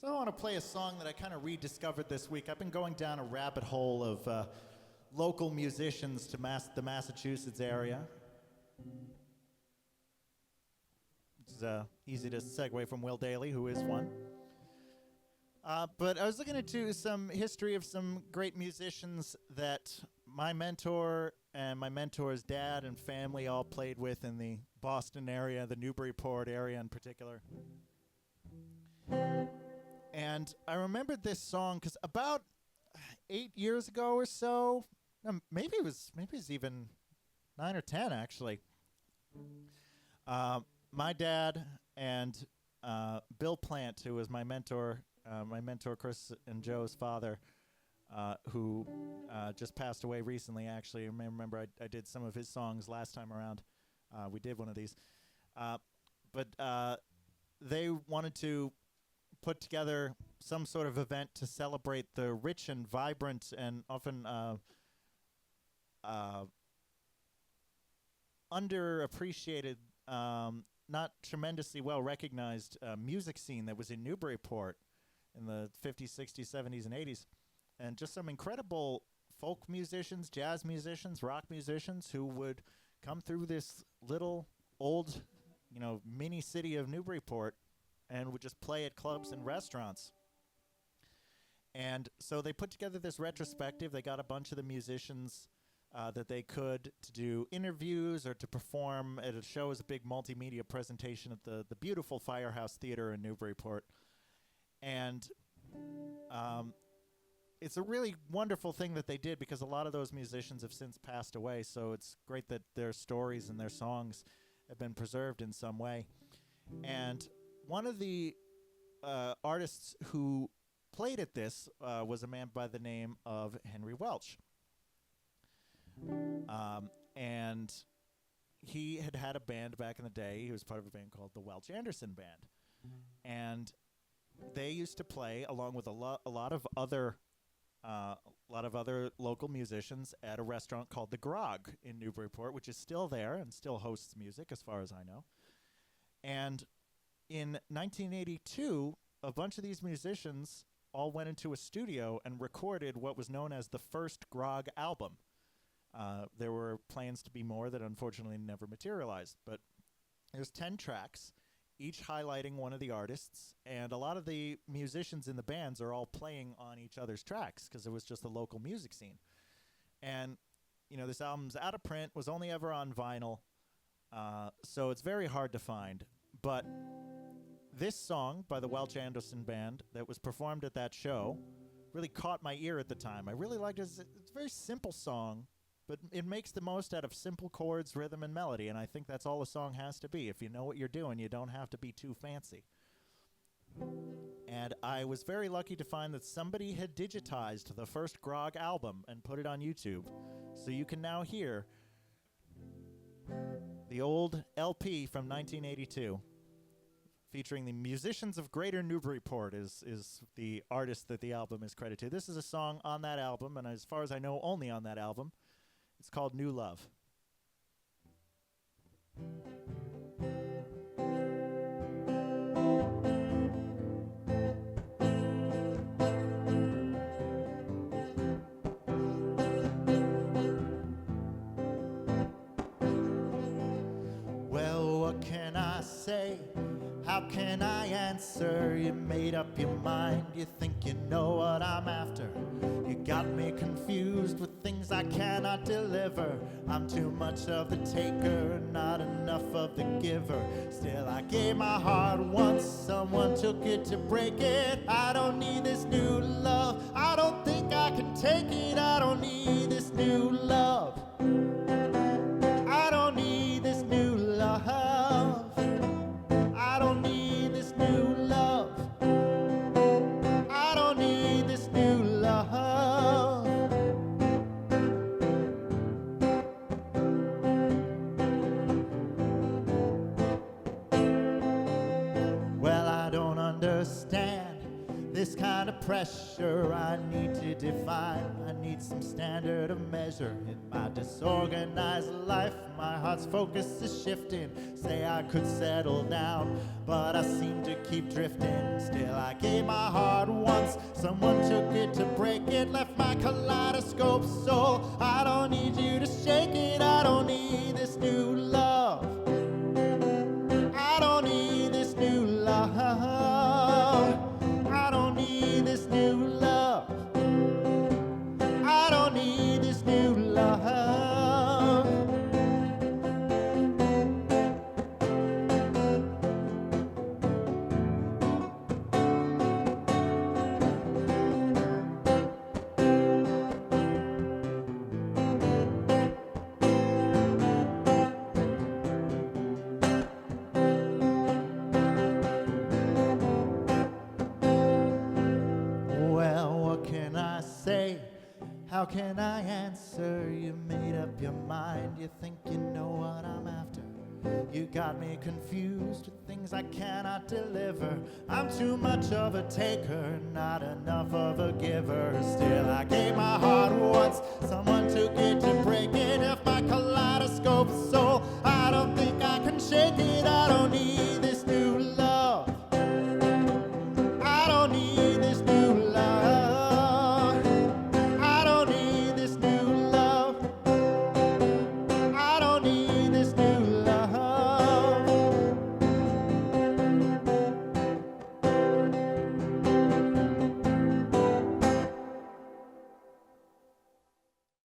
So I want to play a song that I kind of rediscovered this week. I've been going down a rabbit hole of local musicians to the Massachusetts area. It's easy to segue from Will Daly, who is one. But I was looking into some history of some great musicians that my mentor and my mentor's dad and family all played with in the Boston area, the Newburyport area in particular. And I remembered this song because about 8 years ago or so, maybe it was even 9 or 10 actually. My dad and Bill Plant, who was my mentor Chris and Joe's father, who just passed away recently. Actually, I remember I did some of his songs last time around. We did one of these, but they wanted to put together some sort of event to celebrate the rich and vibrant and often underappreciated, not tremendously well recognized music scene that was in Newburyport in the 50s, 60s, 70s, and 80s. And just some incredible folk musicians, jazz musicians, rock musicians who would come through this little old, mini city of Newburyport and would just play at clubs and restaurants. And so they put together this retrospective. They got a bunch of the musicians that they could to do interviews or to perform at a show as a big multimedia presentation at the beautiful Firehouse Theater in Newburyport. And it's a really wonderful thing that they did because a lot of those musicians have since passed away. So it's great that their stories and their songs have been preserved in some way. And one of the artists who played at this was a man by the name of Henry Welch. And he had a band back in the day. He was part of a band called the Welch-Anderson Band. And they used to play along with a lot of other local musicians at a restaurant called the Grog in Newburyport, which is still there and still hosts music as far as I know. And in 1982, a bunch of these musicians all went into a studio and recorded what was known as the first Grog album. There were plans to be more that unfortunately never materialized, but there's 10 tracks, each highlighting one of the artists, and a lot of the musicians in the bands are all playing on each other's tracks because it was just a local music scene. And, this album's out of print, was only ever on vinyl, so it's very hard to find. But this song by the Welch-Anderson Band that was performed at that show really caught my ear at the time. I really liked it. It's a very simple song, but it makes the most out of simple chords, rhythm, and melody, and I think that's all a song has to be. If you know what you're doing, you don't have to be too fancy. And I was very lucky to find that somebody had digitized the first Grog album and put it on YouTube. So you can now hear the old LP from 1982. Featuring the musicians of Greater Newburyport is the artist that the album is credited to. This is a song on that album, and as far as I know, only on that album. It's called New Love. Well, what can I say? How can I answer? You made up your mind, you think you know what I'm after. You got me confused with things I cannot deliver. I'm too much of the taker, not enough of the giver. Still, I gave my heart once, someone took it to break it. I don't need this new love, I don't think I can take it. I don't need this new love, I don't need this new love. I don't need this new love, I don't need this new love. Well, I don't understand this kind of pressure I need to define. I need some standard of measure. In my disorganized life, my heart's focus is shifting. Say I could settle down, but I seem to keep drifting. Still, I gave my heart once. Someone took it to break it, left my kaleidoscope soul. I don't need you to shake it. I don't need this new love. I don't need this new love. I don't need this new love. I don't need this new love. Well, what can I say? How can I answer? You made up your mind. You think you know what I'm after. You got me confused with things I cannot deliver. I'm too much of a taker, not enough of a giver. Still, I gave my heart once. Someone took it